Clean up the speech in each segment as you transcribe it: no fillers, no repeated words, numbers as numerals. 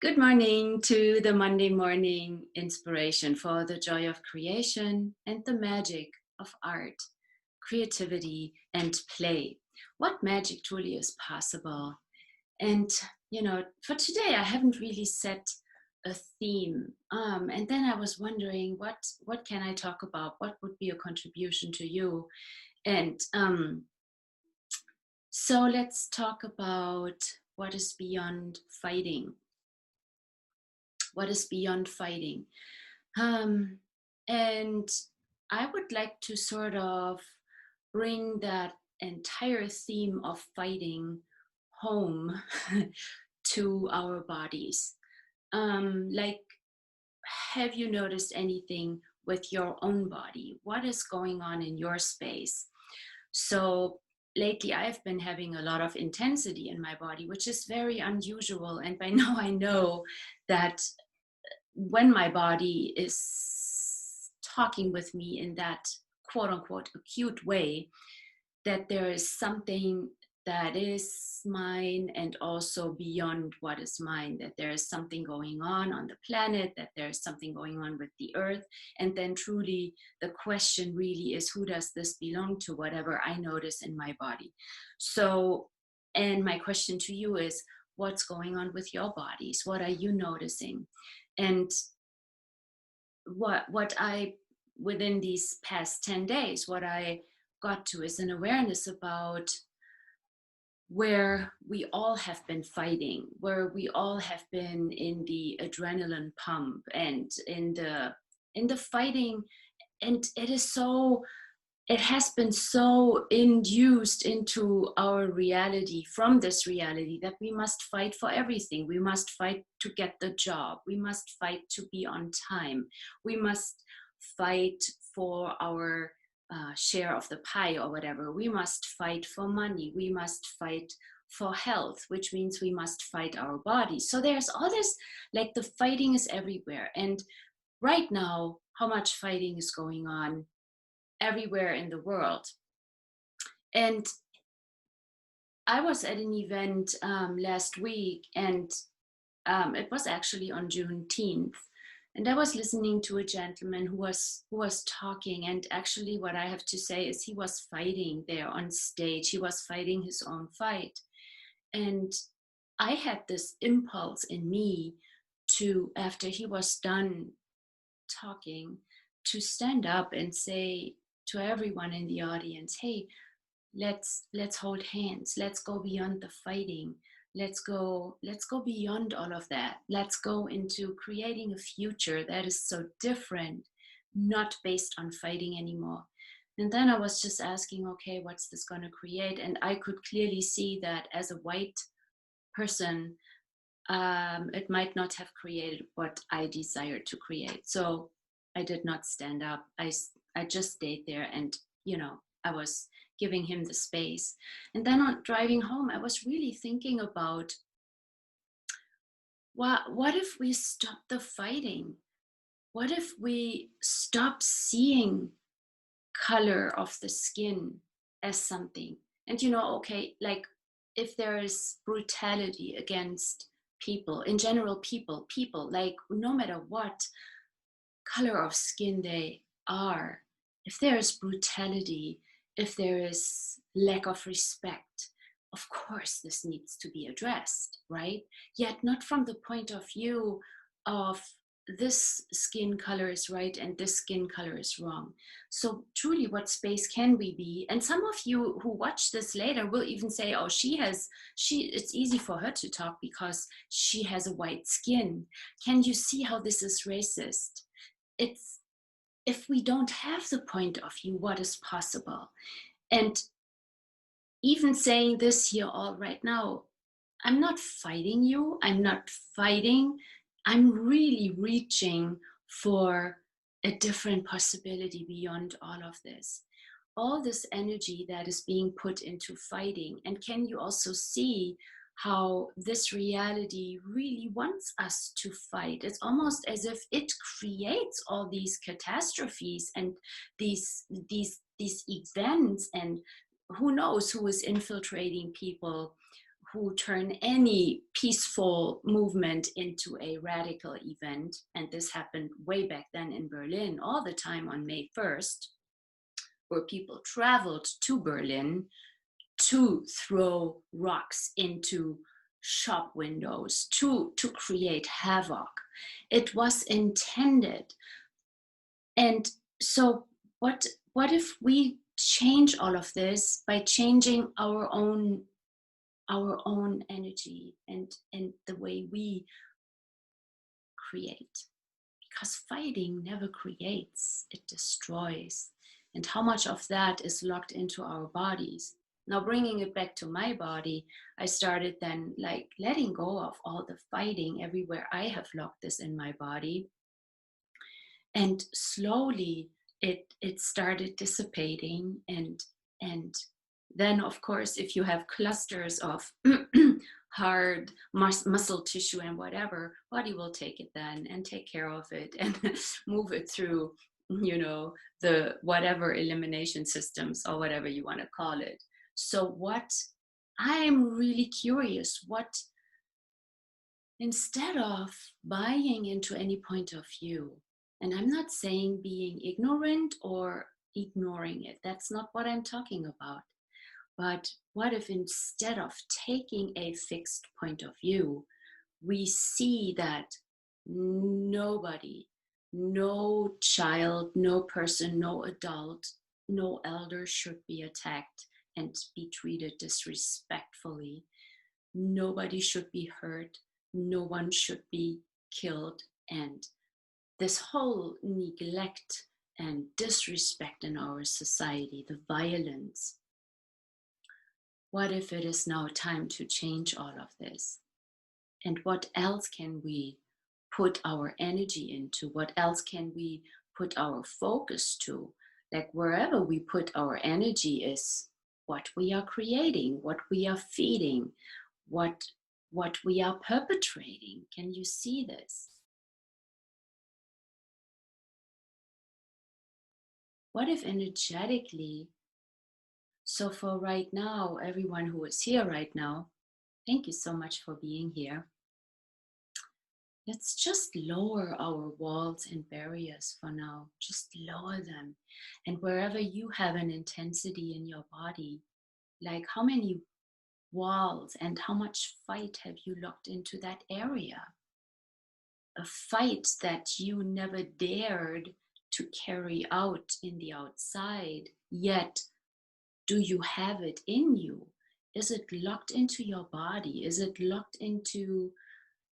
Good morning to the Monday morning inspiration for the joy of creation and the magic of art, creativity, and play. What magic truly is possible? And, for today, I haven't really set a theme. And then I was wondering, what can I talk about? What would be a contribution to you? And so let's talk about what is beyond fighting. What is beyond fighting? Um, and I would like to sort of bring that entire theme of fighting home to our bodies. Like, have you noticed anything with your own body? What is going on in your space? So, lately I've been having a lot of intensity in my body, which is very unusual. And by now I know that when my body is talking with me in that quote unquote acute way, that there is something that is mine and also beyond what is mine, that there is something going on the planet, that there is something going on with the earth. And then truly the question really is, who does this belong to, whatever I notice in my body? So, and my question to you is, what's going on with your bodies? What are you noticing? And what I, within these past 10 days, what I got to is an awareness about where we all have been fighting, where we all have been in the adrenaline pump and in the fighting. And it has been so induced into our reality, from this reality, that we must fight for everything. We must fight to get the job. We must fight to be on time. We must fight for our share of the pie or whatever. We must fight for money. We must fight for health, which means we must fight our bodies. So there's all this, like, the fighting is everywhere. And right now, how much fighting is going on everywhere in the world. And I was at an event last week, and it was actually on Juneteenth. And I was listening to a gentleman who was talking, and actually, what I have to say is, he was fighting there on stage. He was fighting his own fight, and I had this impulse in me to, after he was done talking, to stand up and say to everyone in the audience, hey, let's hold hands, let's go beyond the fighting, let's go beyond all of that, let's go into creating a future that is so different, not based on fighting anymore. And then I was just asking, okay, what's this going to create? And I could clearly see that as a white person, it might not have created what I desired to create. So I did not stand up. I just stayed there, and I was giving him the space. And then on driving home, I was really thinking about, what if we stop the fighting? What if we stop seeing color of the skin as something? And okay, like, if there is brutality against people in general, people, like, no matter what color of skin they are, if there is brutality, if there is lack of respect, of course this needs to be addressed, right? Yet not from the point of view of, this skin color is right and this skin color is wrong. So truly, what space can we be? And some of you who watch this later will even say, oh, it's easy for her to talk because she has a white skin. Can you see how this is racist? It's, if we don't have the point of view, what is possible? And even saying this here all right now, I'm not fighting you. I'm not fighting. I'm really reaching for a different possibility beyond all of this. All this energy that is being put into fighting. And can you also see how this reality really wants us to fight? It's almost as if it creates all these catastrophes and these events, and who knows who is infiltrating people, who turn any peaceful movement into a radical event. And this happened way back then in Berlin all the time on May 1st, where people traveled to Berlin to throw rocks into shop windows, to create havoc. It was intended. And so what if we change all of this by changing our own energy and the way we create? Because fighting never creates, it destroys. And how much of that is locked into our bodies? Now, bringing it back to my body, I started then like letting go of all the fighting everywhere I have locked this in my body. And slowly it started dissipating. And then, of course, if you have clusters of hard muscle tissue and whatever, body will take it then and take care of it and move it through, the whatever elimination systems or whatever you want to call it. So what I'm really curious, what, instead of buying into any point of view, and I'm not saying being ignorant or ignoring it, that's not what I'm talking about. But what if instead of taking a fixed point of view, we see that nobody, no child, no person, no adult, no elder should be attacked and be treated disrespectfully. Nobody should be hurt. No one should be killed. And this whole neglect and disrespect in our society, the violence, what if it is now time to change all of this? And what else can we put our energy into? What else can we put our focus to? Like wherever we put our energy is what we are creating, what we are feeding, what we are perpetrating. Can you see this? What if energetically, so for right now, everyone who is here right now, thank you so much for being here. Let's just lower our walls and barriers for now. Just lower them. And wherever you have an intensity in your body, like how many walls and how much fight have you locked into that area? A fight that you never dared to carry out in the outside, yet do you have it in you? Is it locked into your body? Is it locked into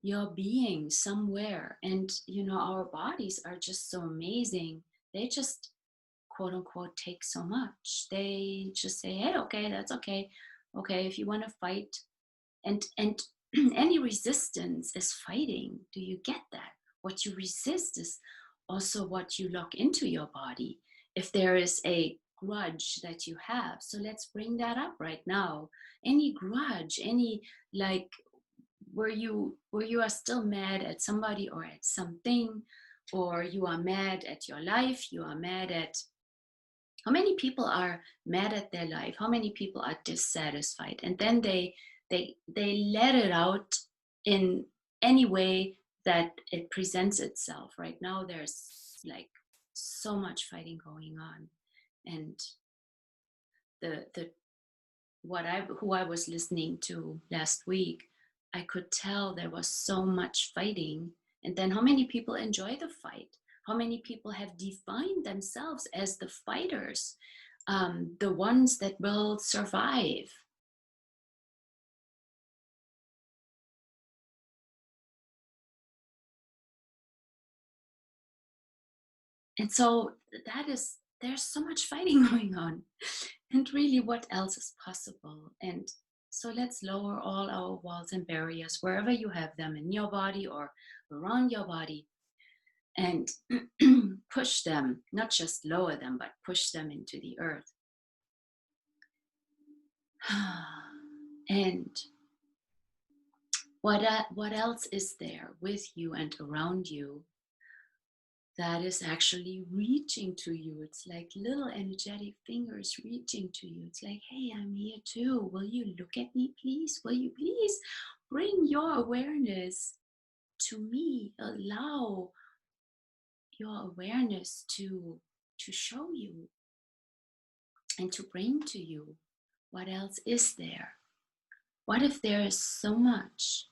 your being somewhere? And our bodies are just so amazing. They just quote unquote take so much. They just say, hey, okay, that's okay. Okay, if you want to fight, and any resistance is fighting. Do you get that? What you resist is also what you lock into your body. If there is a grudge that you have, so let's bring that up right now. Any grudge, any, like, where you are still mad at somebody or at something, or you are mad at your life, you are mad at, how many people are mad at their life, how many people are dissatisfied, and then they let it out in any way that it presents itself. Right now there's like so much fighting going on. And the who I was listening to last week, I could tell there was so much fighting. And then how many people enjoy the fight? How many people have defined themselves as the fighters, the ones that will survive? And so there's so much fighting going on. And really, what else is possible? And so let's lower all our walls and barriers wherever you have them, in your body or around your body, and push them, not just lower them, but push them into the earth. And what else is there with you and around you that is actually reaching to you. It's like little energetic fingers reaching to you. It's like, hey, I'm here too. Will you look at me, please? Will you please bring your awareness to me? Allow your awareness to show you and to bring to you what else is there. What if there is so much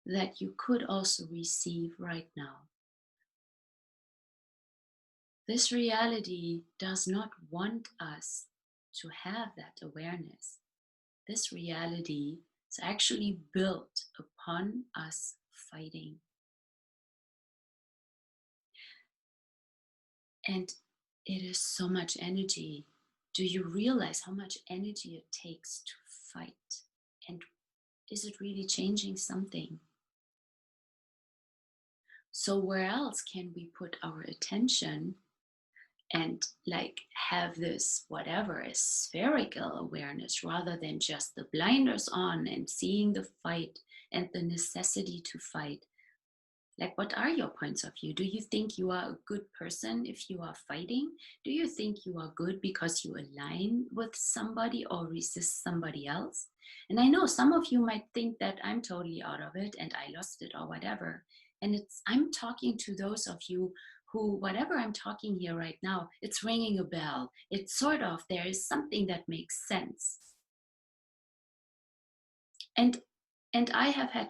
that you could also receive right now? This reality does not want us to have that awareness. This reality is actually built upon us fighting. And it is so much energy. Do you realize how much energy it takes to fight? And is it really changing something? So where else can we put our attention and like have this whatever a spherical awareness rather than just the blinders on and seeing the fight and the necessity to fight? Like, what are your points of view? Do you think you are a good person if you are fighting? Do you think you are good because you align with somebody or resist somebody else? And I know some of you might think that I'm totally out of it and I lost it or whatever. And I'm talking to those of you who, whatever I'm talking here right now, it's ringing a bell. It's sort of, there is something that makes sense. And I have had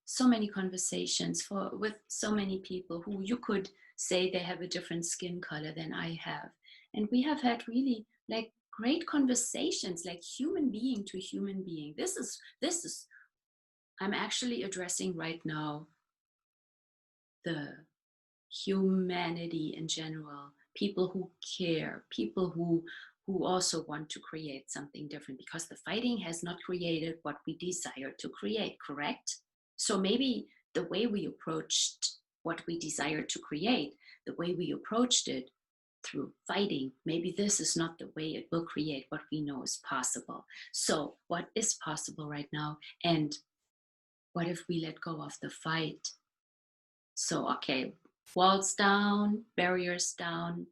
so many conversations with so many people who you could say they have a different skin color than I have, and we have had really like great conversations, like human being to human being. This is I'm actually addressing right now the humanity in general, people who care, people who also want to create something different, because the fighting has not created what we desire to create, correct? So maybe the way we approached what we desire to create, the way we approached it through fighting, maybe this is not the way it will create what we know is possible. So what is possible right now, and what if we let go of the fight? So, okay, walls down, barriers down,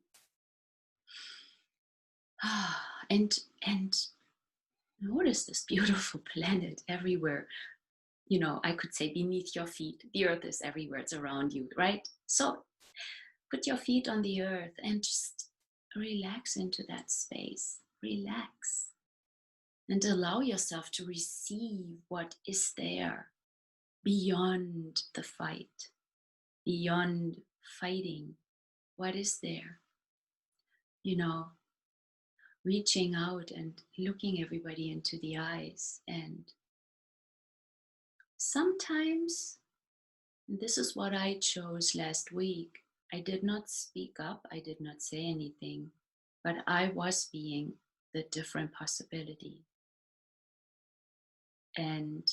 and notice this beautiful planet everywhere. You know, I could say beneath your feet. The earth is everywhere, it's around you, right? So put your feet on the earth and just relax into that space. Relax and allow yourself to receive what is there beyond the fight, beyond fighting. What is there? You know, reaching out and looking everybody into the eyes. And sometimes, and this is what I chose last week, I did not speak up, I did not say anything, but I was being the different possibility. And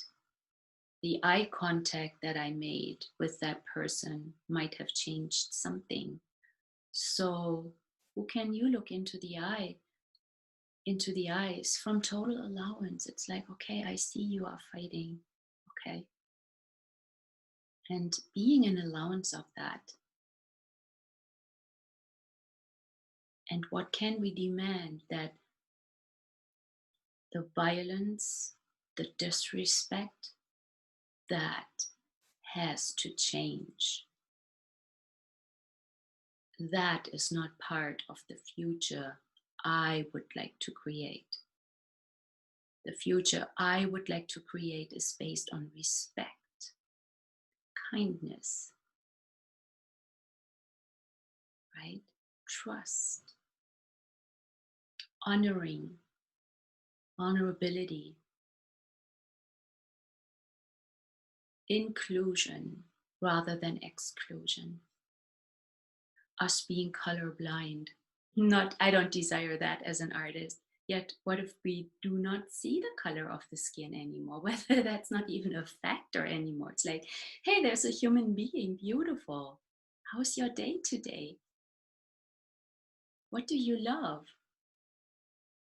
the eye contact that I made with that person might have changed something. So who can you look into the eyes from total allowance? It's like, okay, I see you are fighting. Okay. And being an allowance of that. And what can we demand? That the violence, the disrespect, that has to change. That is not part of the future I would like to create. The future I would like to create is based on respect, kindness, right? Trust, honoring, honorability, inclusion rather than exclusion. Us being colorblind. Not, I don't desire that as an artist. Yet, what if we do not see the color of the skin anymore? Whether that's not even a factor anymore. It's like, hey, there's a human being, beautiful. How's your day today? What do you love?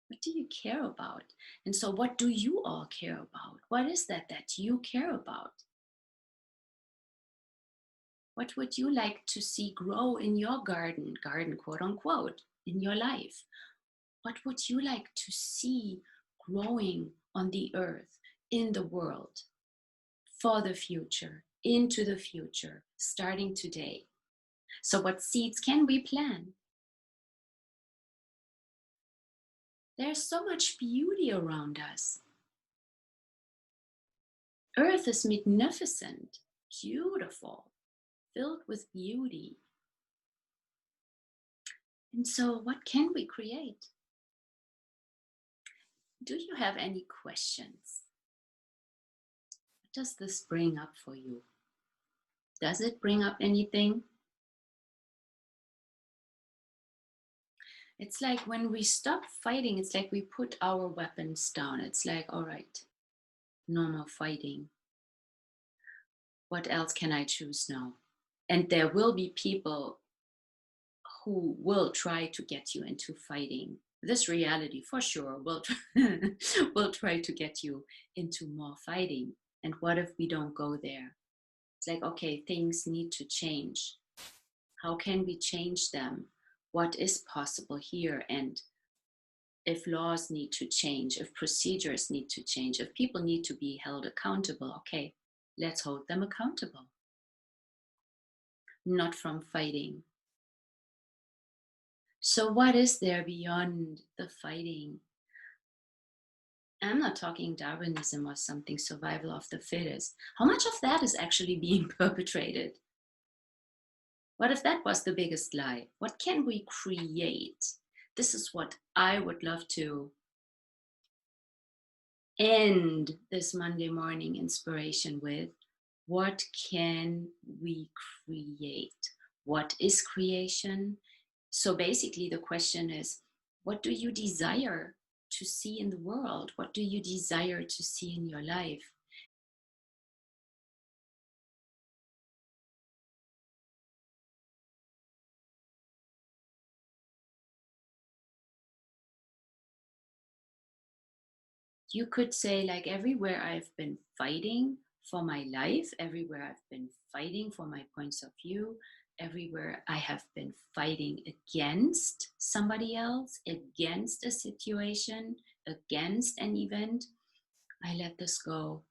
What do you care about? And so, what do you all care about? What is that you care about? What would you like to see grow in your garden, quote unquote, in your life? What would you like to see growing on the earth, in the world, for the future, into the future, starting today? So, what seeds can we plant? There's so much beauty around us. Earth is magnificent, beautiful, filled with beauty. And so, what can we create? Do you have any questions? What does this bring up for you? Does it bring up anything? It's like when we stop fighting, it's like we put our weapons down. It's like, all right, no more fighting. What else can I choose now? And there will be people who will try to get you into fighting. This reality for sure will will try to get you into more fighting. And what if we don't go there? It's like, okay, things need to change. How can we change them? What is possible here? And if laws need to change, if procedures need to change, if people need to be held accountable, okay, let's hold them accountable. Not from fighting. So, what is there beyond the fighting? I'm not talking Darwinism or something, survival of the fittest. How much of that is actually being perpetrated? What if that was the biggest lie? What can we create? This is what I would love to end this Monday morning inspiration with. What can we create? What is creation? So basically, the question is, what do you desire to see in the world? What do you desire to see in your life? You could say, like, everywhere I've been fighting for my life, everywhere I've been fighting for my points of view, everywhere I have been fighting against somebody else, against a situation, against an event, I let this go.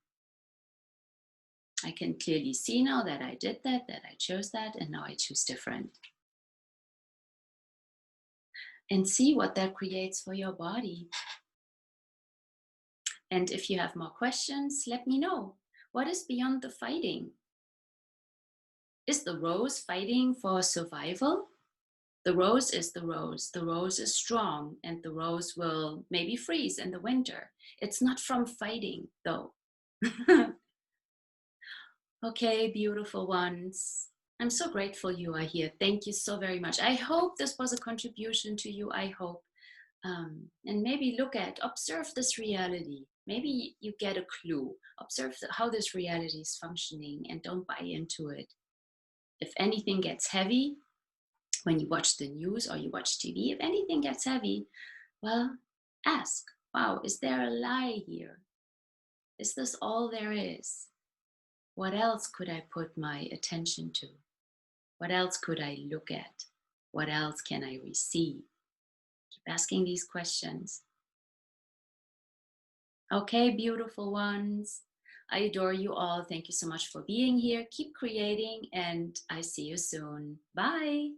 I can clearly see now that I did that I chose that, and now I choose different. And see what that creates for your body. And if you have more questions, let me know. What is beyond the fighting? Is the rose fighting for survival? The rose is the rose. The rose is strong, and the rose will maybe freeze in the winter. It's not from fighting, though. Okay, beautiful ones. I'm so grateful you are here. Thank you so very much. I hope this was a contribution to you. I hope. And maybe observe this reality. Maybe you get a clue. Observe how this reality is functioning and don't buy into it. If anything gets heavy, when you watch the news or you watch TV, if anything gets heavy, well, ask, wow, is there a lie here? Is this all there is? What else could I put my attention to? What else could I look at? What else can I receive? Keep asking these questions. Okay, beautiful ones. I adore you all. Thank you so much for being here. Keep creating, and I see you soon. Bye.